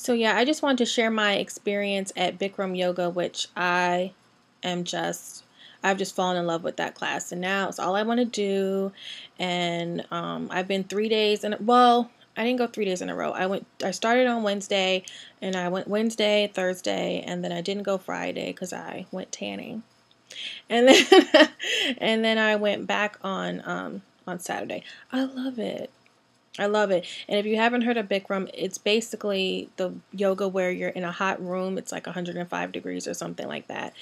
So yeah, I just wanted to share my experience at Bikram Yoga, which am just I've just fallen in love with that class, and now it's all I want to do. And I've been 3 days, and well, I didn't go 3 days in a row. I started on Wednesday, and I went Wednesday, Thursday, and then I didn't go Friday because I went tanning, and then and then I went back on Saturday. I love it. I love it. And if you haven't heard of Bikram, it's basically the yoga where you're in a hot room. It's like 105 degrees or something like that.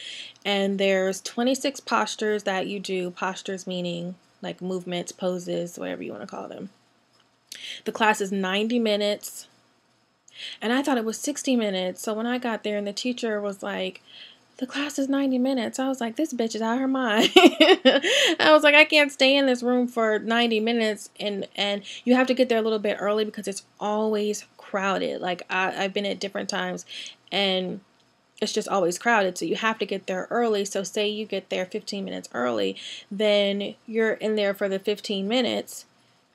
And there's 26 postures that you do. Postures meaning like movements, poses, whatever you want to call them. The class is 90 minutes. And I thought it was 60 minutes. So when I got there and the teacher was like, the class is 90 minutes. I was like, this bitch is out of her mind. I was like, I can't stay in this room for 90 minutes. And you have to get there a little bit early because it's always crowded. Like I've been at different times and it's just always crowded. So you have to get there early. So say you get there 15 minutes early, then you're in there for the 15 minutes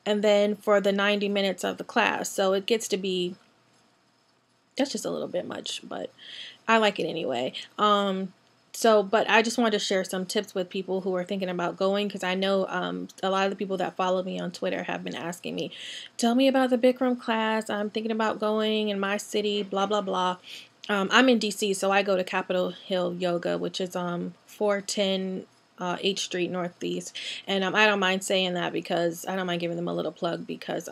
and then for the 90 minutes of the class. So it gets to be, that's just a little bit much, but I like it anyway. But I just wanted to share some tips with people who are thinking about going, because I know a lot of the people that follow me on Twitter have been asking me, tell me about the Bikram class. I'm thinking about going in my city, blah, blah, blah. I'm in DC, so I go to Capitol Hill Yoga, which is 410 H Street Northeast. And I don't mind saying that because I don't mind giving them a little plug because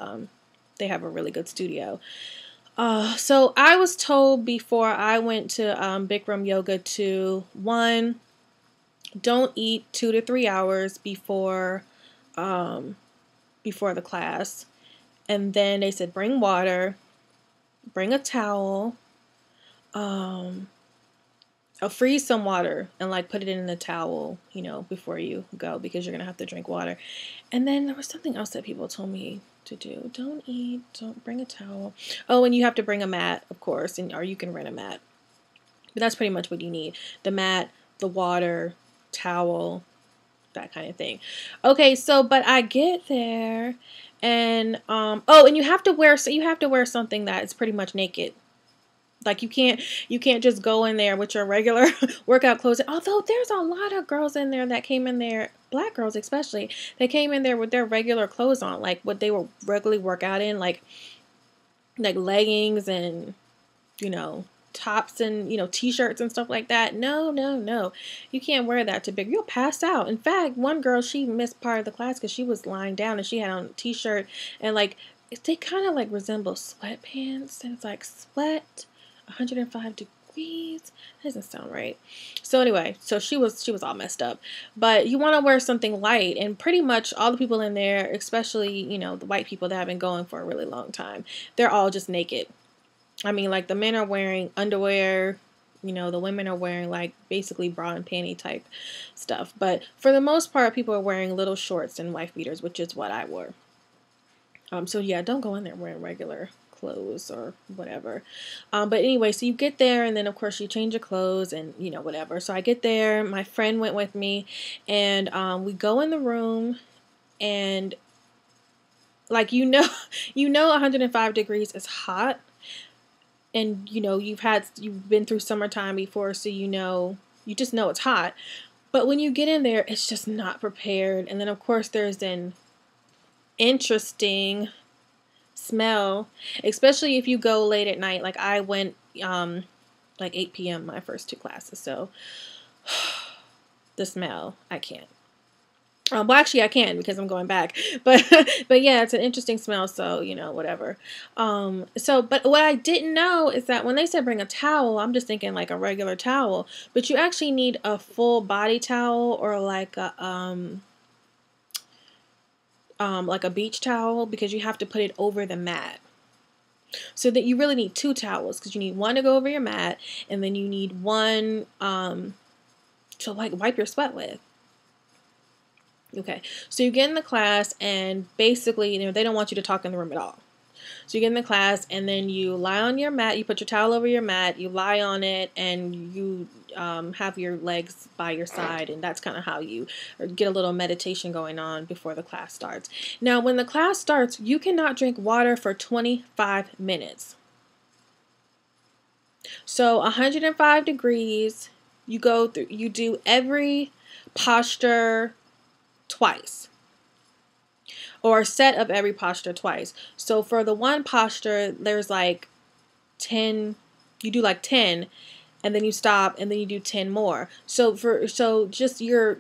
they have a really good studio. So I was told before I went to Bikram Yoga to, one, don't eat 2 to 3 hours before the class. And then they said bring water, bring a towel, freeze some water and like put it in the towel, before you go because you're going to have to drink water. And then there was something else that people told me to do. Don't eat, don't bring a towel. Oh, and you have to bring a mat, of course, or you can rent a mat. But that's pretty much what you need. The mat, the water, towel, that kind of thing. Okay, so but I get there and and you have to wear something that is pretty much naked. Like you can't just go in there with your regular workout clothes. Although there's a lot of girls in there that came in there, black girls especially, they came in there with their regular clothes on, like what they were regularly work out in, like leggings and tops and t-shirts and stuff like that. No, you can't wear that to big. You'll pass out. In fact, one girl, she missed part of the class because she was lying down and she had on a t-shirt and like they kind of like resemble sweatpants, and it's like sweat 105 degrees. That doesn't sound right. So anyway, so she was all messed up. But you want to wear something light, and pretty much all the people in there, especially the white people that have been going for a really long time, they're all just naked. I mean, like the men are wearing underwear, the women are wearing like basically bra and panty type stuff. But for the most part, people are wearing little shorts and wife beaters, which is what I wore. So yeah, don't go in there wearing regular clothes or whatever. But anyway, so you get there and then of course you change your clothes and whatever. So I get there, my friend went with me, and we go in the room, and like 105 degrees is hot, and you've been through summertime before, so you just know it's hot. But when you get in there, it's just not prepared. And then of course there's an interesting smell, especially if you go late at night. Like I went like 8 p.m. my first 2 classes, so the smell, I can't. Well, actually I can because I'm going back, but yeah, it's an interesting smell, so whatever. But what I didn't know is that when they said bring a towel, I'm just thinking like a regular towel, but you actually need a full body towel, or like a beach towel, because you have to put it over the mat. So that you really need 2 towels, because you need one to go over your mat, and then you need one to like wipe your sweat with. Okay, so you get in the class, and basically, they don't want you to talk in the room at all. So you get in the class, and then you lie on your mat. You put your towel over your mat. You lie on it, and you have your legs by your side, and that's kind of how you get a little meditation going on before the class starts. Now, when the class starts, you cannot drink water for 25 minutes. So 105 degrees, you go through, you do every posture twice, or a set of every posture twice. So for the one posture, there's like 10, you do like 10, and then you stop, and then you do 10 more. So just your,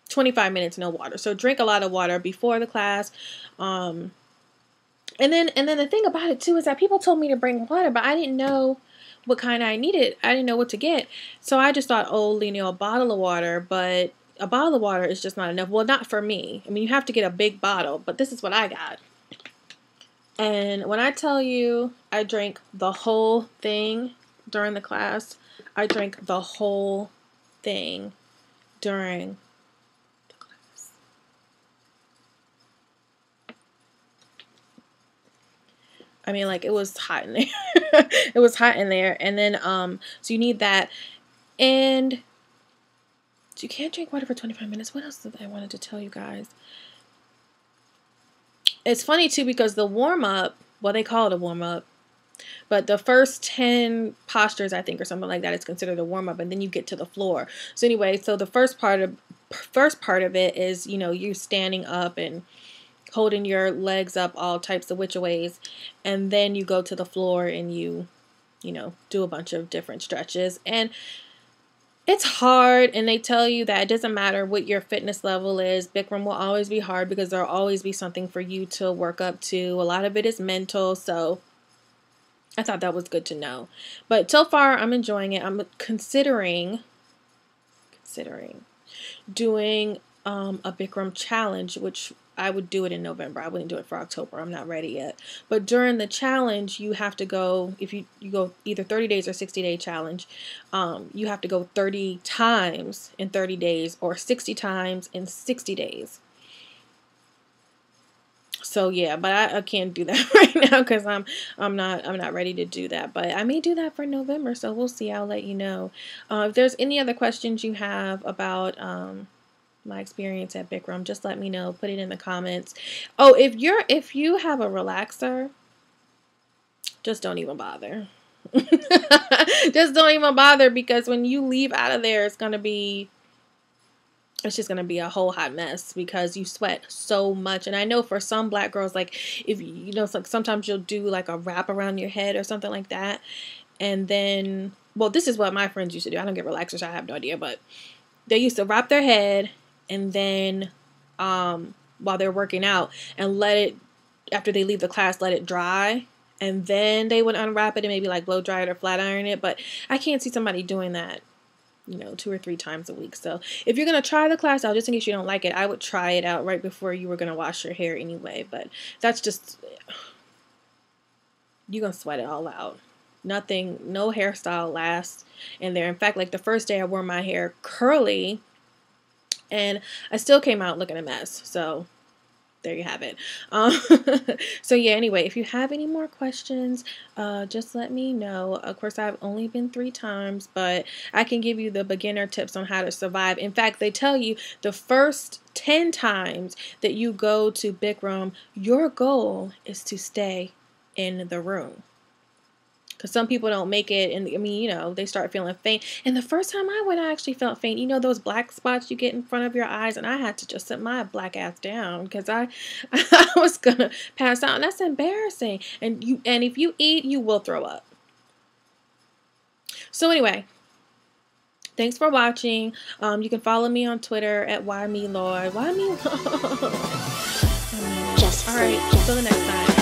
25 minutes, no water. So drink a lot of water before the class. And then the thing about it too is that people told me to bring water, but I didn't know what kind I needed. I didn't know what to get. So I just thought, oh, a bottle of water, but a bottle of water is just not enough. Well, not for me. I mean, you have to get a big bottle, but this is what I got. And when I tell you I drank the whole thing during the class, I drank the whole thing during the class. I mean, like, it was hot in there. It was hot in there. And then, so you need that. And you can't drink water for 25 minutes. What else did I wanted to tell you guys? It's funny, too, because the warm-up, well, they call it a warm-up, but the first 10 postures, I think, or something like that, is considered a warm-up, and then you get to the floor. So anyway, so the first part of it is, you standing up and holding your legs up all types of which ways, and then you go to the floor and you do a bunch of different stretches. And it's hard, and they tell you that it doesn't matter what your fitness level is. Bikram will always be hard because there will always be something for you to work up to. A lot of it is mental, so I thought that was good to know. But so far, I'm enjoying it. I'm considering doing a Bikram challenge, which I would do it in November. I wouldn't do it for October. I'm not ready yet. But during the challenge, you have to go, if you go either 30 days or 60-day challenge, you have to go 30 times in 30 days or 60 times in 60 days. So yeah, but I can't do that right now because I'm not ready to do that. But I may do that for November, so we'll see. I'll let you know. If there's any other questions you have about my experience at Bikram, just let me know. Put it in the comments. Oh, if you have a relaxer, just don't even bother. Just don't even bother, because when you leave out of there, it's just gonna be a whole hot mess because you sweat so much. And I know for some black girls, like, if sometimes you'll do like a wrap around your head or something like that, and then, well, this is what my friends used to do. I don't get relaxers, so I have no idea, but they used to wrap their head and then while they're working out, and let it, after they leave the class, let it dry, and then they would unwrap it and maybe like blow dry it or flat iron it. But I can't see somebody doing that 2 or 3 times a week. So if you're going to try the class out, just in case you don't like it, I would try it out right before you were going to wash your hair anyway. But that's just, you're going to sweat it all out. Nothing, no hairstyle lasts in there. In fact, like the first day I wore my hair curly, and I still came out looking a mess. So there you have it. So yeah, anyway, if you have any more questions, just let me know. Of course, I've only been 3 times, but I can give you the beginner tips on how to survive. In fact, they tell you the first 10 times that you go to Bikram, your goal is to stay in the room. Because some people don't make it, and I mean, they start feeling faint. And the first time I went, I actually felt faint. Those black spots you get in front of your eyes, and I had to just sit my black ass down because I was gonna pass out, and that's embarrassing. And if you eat, you will throw up. So anyway, thanks for watching. You can follow me on Twitter at WhyMeLord. Why me? All right, until the next time.